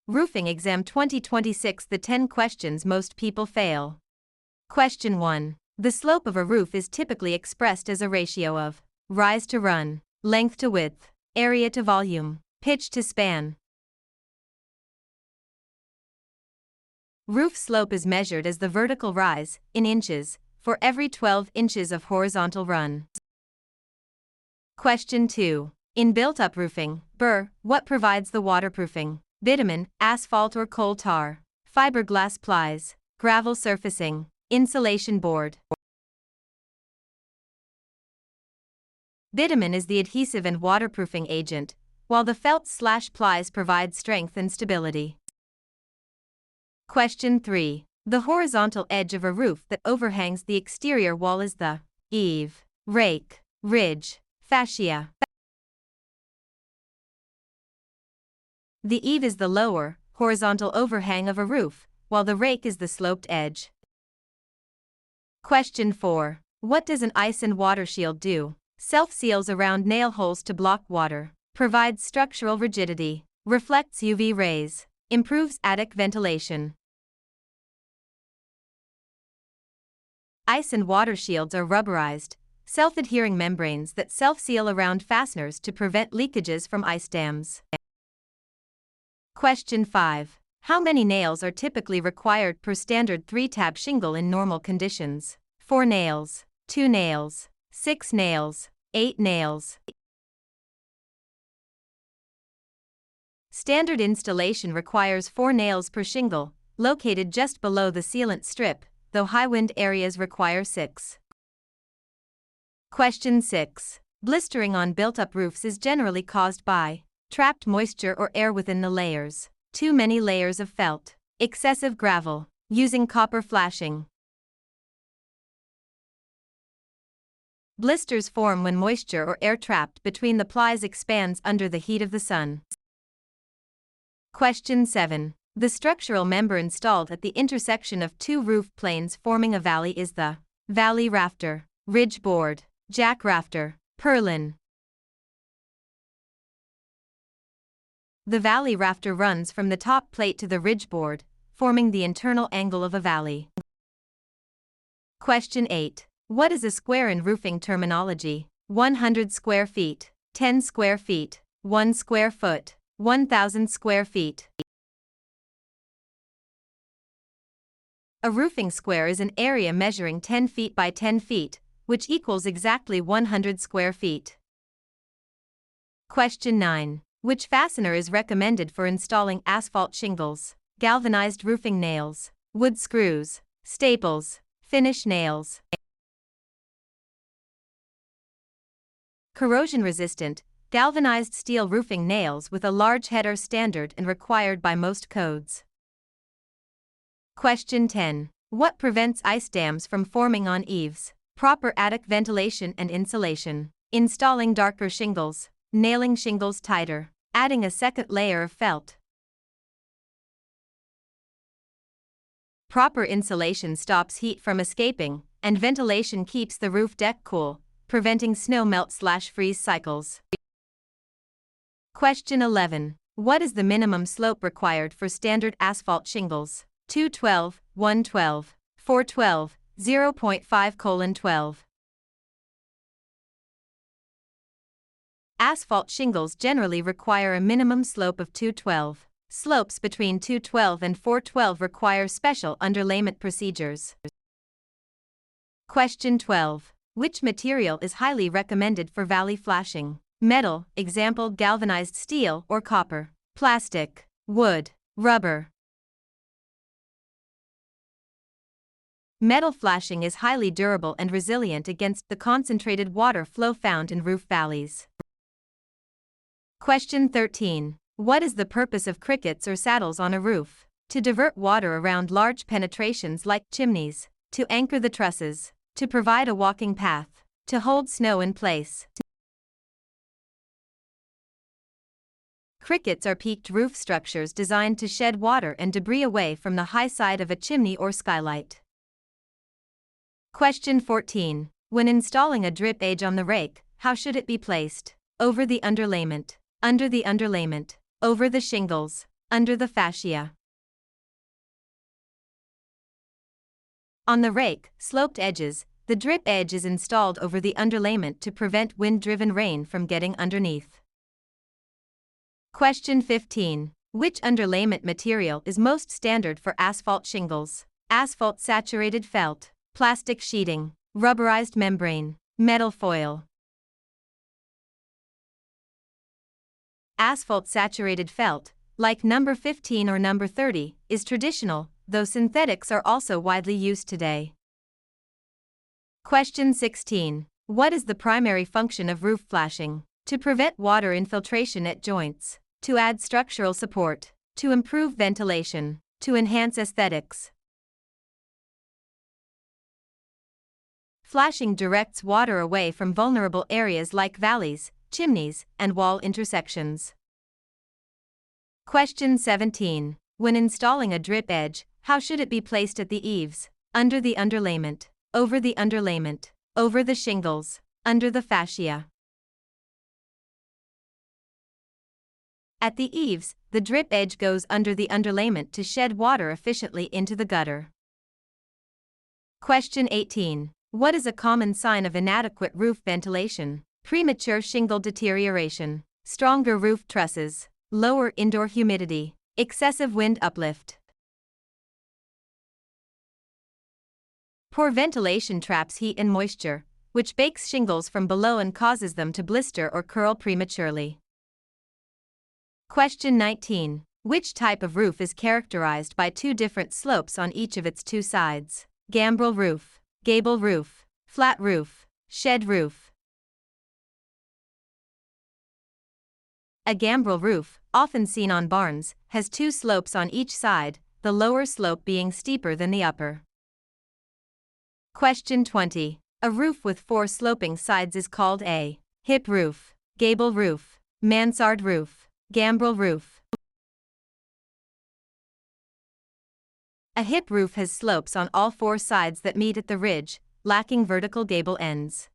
Roofing Exam 2026. The 10 questions most people fail. Question 1. The slope of a roof is typically expressed as a ratio of rise to run, length to width, area to volume, pitch to span. Roof slope is measured as the vertical rise, in inches, for every 12 inches of horizontal run. Question 2. In built-up roofing, what provides the waterproofing? Bitumen, asphalt or coal tar, fiberglass plies, gravel surfacing, insulation board. Bitumen is the adhesive and waterproofing agent, while the felt/plies provide strength and stability. Question 3. The horizontal edge of a roof that overhangs the exterior wall is the eave, rake, ridge, fascia. The eave is the lower, horizontal overhang of a roof, while the rake is the sloped edge. Question 4. What does an ice and water shield do? Self-seals around nail holes to block water, provides structural rigidity, reflects UV rays, improves attic ventilation. Ice and water shields are rubberized, self-adhering membranes that self-seal around fasteners to prevent leakages from ice dams. Question 5. How many nails are typically required per standard 3-tab shingle in normal conditions? 4 nails, 2 nails, 6 nails, 8 nails. Standard installation requires 4 nails per shingle, located just below the sealant strip, though high wind areas require 6. Question 6. Blistering on built-up roofs is generally caused by trapped moisture or air within the layers, too many layers of felt, excessive gravel, using copper flashing. Blisters form when moisture or air trapped between the plies expands under the heat of the sun. Question 7. The structural member installed at the intersection of 2 roof planes forming a valley is the valley rafter, ridge board, jack rafter, purlin. The valley rafter runs from the top plate to the ridge board, forming the internal angle of a valley. Question 8. What is a square in roofing terminology? 100 square feet, 10 square feet, 1 square foot, 1,000 square feet. A roofing square is an area measuring 10 feet by 10 feet, which equals exactly 100 square feet. Question 9. Which fastener is recommended for installing asphalt shingles? Galvanized roofing nails, wood screws, staples, finish nails. Corrosion-resistant, galvanized steel roofing nails with a large head are standard and required by most codes. Question 10. What prevents ice dams from forming on eaves? Proper attic ventilation and insulation, installing darker shingles, nailing shingles tighter, adding a second layer of felt. Proper insulation stops heat from escaping, and ventilation keeps the roof deck cool, preventing snow melt/freeze cycles. Question 11. What is the minimum slope required for standard asphalt shingles? 212, 112, 412, 0.5:12. Asphalt shingles generally require a minimum slope of 212. Slopes between 212 and 412 require special underlayment procedures. Question 12. Which material is highly recommended for valley flashing? Metal, example galvanized steel or copper. Plastic, wood, rubber. Metal flashing is highly durable and resilient against the concentrated water flow found in roof valleys. Question 13. What is the purpose of crickets or saddles on a roof? To divert water around large penetrations like chimneys, to anchor the trusses, to provide a walking path, to hold snow in place. Crickets are peaked roof structures designed to shed water and debris away from the high side of a chimney or skylight. Question 14. When installing a drip edge on the rake, how should it be placed? Over the underlayment, under the underlayment, over the shingles, under the fascia. On the rake, sloped edges, the drip edge is installed over the underlayment to prevent wind-driven rain from getting underneath. Question 15. Which underlayment material is most standard for asphalt shingles? Asphalt saturated felt, plastic sheeting, rubberized membrane, metal foil. Asphalt saturated felt, like number 15 or number 30, is traditional, though synthetics are also widely used today. Question 16. What is the primary function of roof flashing? To prevent water infiltration at joints, to add structural support, to improve ventilation, to enhance aesthetics. Flashing directs water away from vulnerable areas like valleys, chimneys, and wall intersections. Question 17. When installing a drip edge, how should it be placed at the eaves? Under the underlayment, over the underlayment, over the shingles, under the fascia. At the eaves, the drip edge goes under the underlayment to shed water efficiently into the gutter. Question 18. What is a common sign of inadequate roof ventilation? Premature shingle deterioration, stronger roof trusses, lower indoor humidity, excessive wind uplift. Poor ventilation traps heat and moisture, which bakes shingles from below and causes them to blister or curl prematurely. Question 19. Which type of roof is characterized by two different slopes on each of its two sides? Gambrel roof, gable roof, flat roof, shed roof. A gambrel roof, often seen on barns, has two slopes on each side, the lower slope being steeper than the upper. Question 20. A roof with four sloping sides is called a hip roof, gable roof, mansard roof, gambrel roof. A hip roof has slopes on all four sides that meet at the ridge, lacking vertical gable ends.